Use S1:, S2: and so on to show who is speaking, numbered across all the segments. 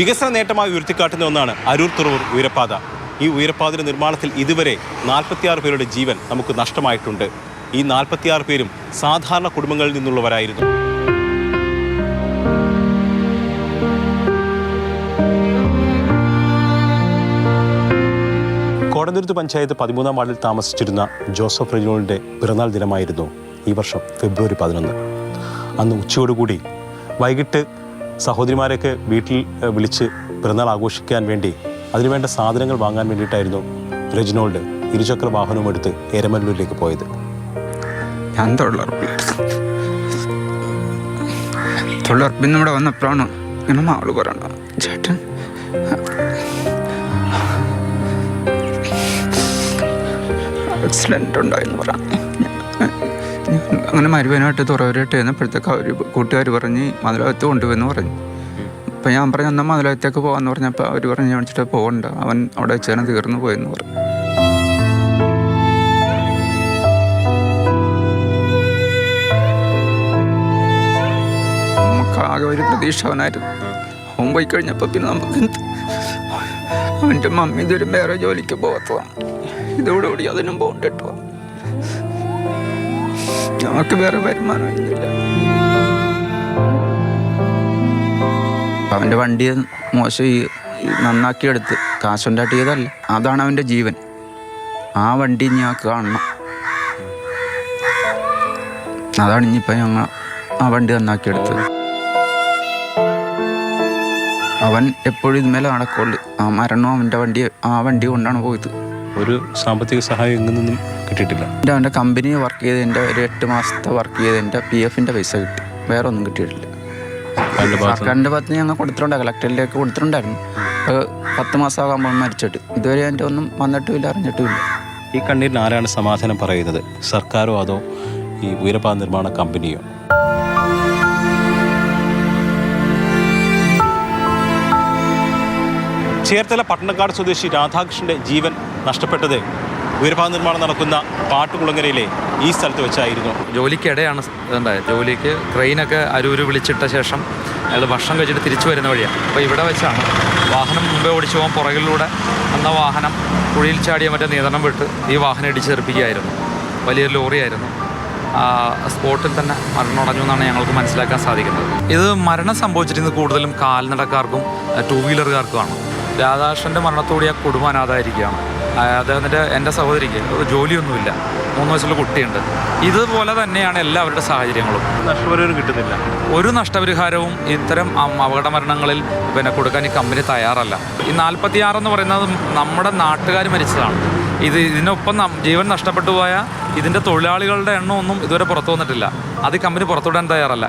S1: വികസന നേട്ടമായി ഉയർത്തിക്കാട്ടുന്ന ഒന്നാണ് അരൂർ തുറവൂർ ഉയരപ്പാത. ഈ ഉയരപ്പാതയുടെ നിർമ്മാണത്തിൽ ഇതുവരെ 46 പേരുടെ ജീവൻ നമുക്ക് നഷ്ടമായിട്ടുണ്ട്. ഈ 46 പേരും സാധാരണ കുടുംബങ്ങളിൽ നിന്നുള്ളവരായിരുന്നു. കോടന്തുരുത്ത് പഞ്ചായത്ത് 13-ാം വാർഡിൽ താമസിച്ചിരുന്ന ജോസഫ് റെജിനോളിൻ്റെ പിറന്നാൾ ദിനമായിരുന്നു ഈ വർഷം ഫെബ്രുവരി 11. അന്ന് ഉച്ചയോടുകൂടി വൈകിട്ട് സഹോദരിമാരെയൊക്കെ വീട്ടിൽ വിളിച്ച് പിറന്നാൾ ആഘോഷിക്കാൻ വേണ്ടി അതിനുവേണ്ട സാധനങ്ങൾ വാങ്ങാൻ വേണ്ടിയിട്ടായിരുന്നു റെജിനോൾഡ് ഇരുചക്ര വാഹനവും എടുത്ത് എരമല്ലൂരിലേക്ക് പോയത്.
S2: ഞാൻ തൊഴിലുറപ്പിൽ ഇവിടെ വന്നപ്പോഴാണ് ഇങ്ങനെ മാള് പറയണ ചേട്ടൻ ആക്സിഡൻ്റ് ഉണ്ടായെന്ന് പറഞ്ഞു. അങ്ങനെ മരുവനായിട്ട് തുറവരായിട്ട് ചെന്നപ്പോഴത്തേക്ക് അവർ കൂട്ടുകാർ പറഞ്ഞ് മതിലകത്ത് കൊണ്ടുപോയെന്ന് പറഞ്ഞു. അപ്പം ഞാൻ പറഞ്ഞു എന്നാൽ മതിലകത്തേക്ക് പോകാമെന്ന് പറഞ്ഞപ്പോൾ അവർ പറഞ്ഞ് കാണിച്ചിട്ട് പോകണ്ട, അവൻ അവിടെ വെച്ച് തന്നെ തീർന്നു പോയെന്ന് പറഞ്ഞു. നമുക്കാകെ ഒരു പ്രതീക്ഷ അവനായിരുന്നു. അവൻ പോയി കഴിഞ്ഞപ്പോൾ പിന്നെ നമുക്ക് അവൻ്റെ മമ്മി ഇതൊരു വേറെ ജോലിക്ക് പോകാത്തതാണ്. ഇതോടുകൂടി അതിനും പോകണ്ടിട്ടോ, നമുക്ക് വേറെ വരുമാനമൊന്നുമില്ല. അവൻ്റെ വണ്ടി മോശം നന്നാക്കിയെടുത്ത് കാശുണ്ടാക്കിയതല്ല, അതാണ് അവൻ്റെ ജീവൻ. ആ വണ്ടി ഞാൻ കാണണം, അതാണ് ഇനിയിപ്പോൾ ഞങ്ങൾ ആ വണ്ടി നന്നാക്കിയെടുത്തത്. അവൻ എപ്പോഴും ഇതുമേലെ നടക്കുള്ളൂ. ആ മരണവും ആ വണ്ടി കൊണ്ടാണ് പോയത്.
S1: ഒരു സാമ്പത്തിക സഹായം എങ്ങും നിന്നും കിട്ടിയിട്ടില്ല.
S2: അവൻ്റെ കമ്പനി വർക്ക് ചെയ്തതിൻ്റെ ഒരു 8 മാസത്തെ വർക്ക് ചെയ്തതിൻ്റെ PF പൈസ കിട്ടി, വേറെ ഒന്നും കിട്ടിയിട്ടില്ല. സർക്കാരിൻ്റെ ഭാഗത്ത് ഞങ്ങൾ കൊടുത്തിട്ടുണ്ടായിരുന്നു, കളക്ടറിലേക്ക് കൊടുത്തിട്ടുണ്ടായിരുന്നു. 10 മാസമാകുമ്പോൾ മരിച്ചിട്ട് ഇതുവരെ എൻ്റെ ഒന്നും വന്നിട്ടുമില്ല, അറിഞ്ഞിട്ടുമില്ല.
S1: ഈ കണ്ണീരിന് ആരാണ് സമാധാനം പറയുന്നത്? സർക്കാരോ അതോ ഈ ഉയരപ്പാത നിർമ്മാണ കമ്പനിയോ? ചേർത്തല പട്ടണക്കാട് സ്വദേശി രാധാകൃഷ്ണന്റെ ജീവൻ നഷ്ടപ്പെട്ടത് ഉയരപ്പാത നിർമ്മാണം നടക്കുന്ന പാട്ടുകുളങ്ങരയിലെ ഈ സ്ഥലത്ത് വെച്ചായിരുന്നു.
S3: ജോലിക്കിടെയാണ് ഉണ്ടായത്. ജോലിക്ക് ട്രെയിനൊക്കെ അരൂര് വിളിച്ചിട്ട ശേഷം അയാൾ ഭക്ഷണം കഴിച്ചിട്ട് തിരിച്ചു വരുന്ന വഴിയാണ്. അപ്പോൾ ഇവിടെ വെച്ചാണ് വാഹനം മുമ്പേ ഓടിച്ചു പോകാൻ പുറകിലൂടെ എന്ന വാഹനം കുഴിയിൽ ചാടിയ മറ്റേ നിയന്ത്രണം വിട്ട് ഈ വാഹനം ഇടിച്ചെറിപ്പിക്കുകയായിരുന്നു. വലിയൊരു ലോറിയായിരുന്നു. സ്പോട്ടിൽ തന്നെ മരണമടഞ്ഞു എന്നാണ് ഞങ്ങൾക്ക് മനസ്സിലാക്കാൻ സാധിക്കുന്നത്. ഇത് മരണം സംഭവിച്ചിരുന്നത് കൂടുതലും കാൽനടക്കാർക്കും 2 വീലറുകാർക്കുമാണ്. രാധാകൃഷ്ണൻ്റെ മരണത്തോടെ ആ കുടുംബം അനാഥായിരിക്കുകയാണ്. അദ്ദേഹത്തിൻ്റെ എൻ്റെ സഹോദരിക്ക് ജോലിയൊന്നുമില്ല, 3 വയസ്സുള്ള കുട്ടിയുണ്ട്. ഇതുപോലെ തന്നെയാണ് എല്ലാവരുടെ സാഹചര്യങ്ങളും.
S1: നഷ്ടപരിഹാരം കിട്ടുന്നില്ല.
S3: ഒരു നഷ്ടപരിഹാരവും ഇത്തരം അപകട മരണങ്ങളിൽ കൊടുക്കാൻ ഈ കമ്പനി തയ്യാറല്ല. ഈ 46 എന്ന് പറയുന്നത് നമ്മുടെ നാട്ടുകാർ മരിച്ചതാണ്. ഇതിനൊപ്പം ജീവൻ നഷ്ടപ്പെട്ടു പോയ ഇതിൻ്റെ തൊഴിലാളികളുടെ എണ്ണമൊന്നും ഇതുവരെ പുറത്തു വന്നിട്ടില്ല. അത് ഈ കമ്പനി പുറത്തുവിടാൻ തയ്യാറല്ല.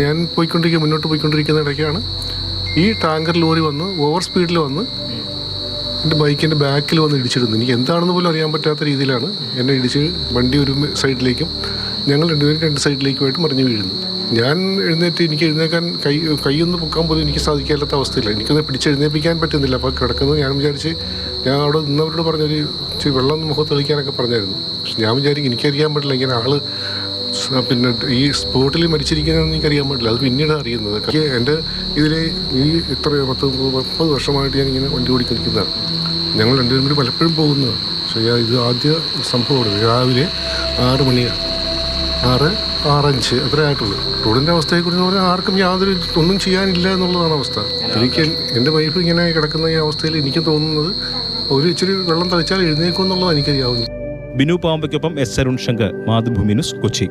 S4: ഞാൻ മുന്നോട്ട് പോയിക്കൊണ്ടിരിക്കുന്ന ഇടയ്ക്കാണ് ഈ ടാങ്കർ ലോറി വന്ന് ഓവർ സ്പീഡിൽ വന്ന് എൻ്റെ ബൈക്കിൻ്റെ ബാക്കിൽ വന്ന് ഇടിച്ചിരുന്നു. എനിക്ക് എന്താണെന്ന് പോലും അറിയാൻ പറ്റാത്ത രീതിയിലാണ് എന്നെ ഇടിച്ച് വണ്ടി ഒരു സൈഡിലേക്കും ഞങ്ങൾ രണ്ടുപേരും 2 സൈഡിലേക്കുമായിട്ട് മറിഞ്ഞു വീഴുന്നു. ഞാൻ എഴുന്നേറ്റ് എനിക്ക് എഴുന്നേക്കാൻ കൈയൊന്ന് പൊക്കാൻ പോലും എനിക്ക് സാധിക്കാത്ത അവസ്ഥയില്ല. എനിക്കൊന്ന് പിടിച്ചെഴുന്നേൽപ്പിക്കാൻ പറ്റുന്നില്ല. അപ്പോൾ കിടക്കുന്നത് ഞാൻ വിചാരിച്ച് ഞാൻ അവിടെ നിന്നവരോട് പറഞ്ഞൊരു ഇച്ചിരി വെള്ളം മുഖത്ത് തെളിക്കാനൊക്കെ പറഞ്ഞായിരുന്നു. പക്ഷെ ഞാൻ വിചാരിക്കും എനിക്കറിയാൻ പറ്റില്ല ഇങ്ങനെ ആള് പിന്നെ ഈ സ്പോട്ടിൽ മരിച്ചിരിക്കുന്നതെന്ന് എനിക്കറിയാൻ പറ്റില്ല. അത് പിന്നീട് അറിയുന്നത്. എൻ്റെ ഇതിൽ ഈ ഇത്ര 30 വർഷമായിട്ട് ഞാനിങ്ങനെ വണ്ടി ഓടിക്കൊണ്ടിരിക്കുന്നതാണ്. ഞങ്ങൾ രണ്ടുപേരും കൂടി പലപ്പോഴും പോകുന്നതാണ്. പക്ഷേ ഇത് ആദ്യ സംഭവമാണ്. രാവിലെ 6 മണിയാണ്, 6:05 അത്രേ ആയിട്ടുള്ളൂ. റോഡിൻ്റെ അവസ്ഥയെക്കുറിച്ച് പറഞ്ഞാൽ ആർക്കും യാതൊരു ഒന്നും ചെയ്യാനില്ല എന്നുള്ളതാണ് അവസ്ഥ. എനിക്ക് എൻ്റെ വൈഫ് ഇങ്ങനെ കിടക്കുന്ന ഈ അവസ്ഥയിൽ എനിക്ക് തോന്നുന്നത് ഒരു ഇച്ചിരി വെള്ളം തളിച്ചാൽ എഴുന്നേക്കും എന്നുള്ളത് എനിക്കറിയാവുന്നു.
S1: ബിനു പാമ്പയ്ക്കൊപ്പം S. അരുൺ ശങ്കർ, മാതൃഭൂമി ന്യൂസ്, കൊച്ചി.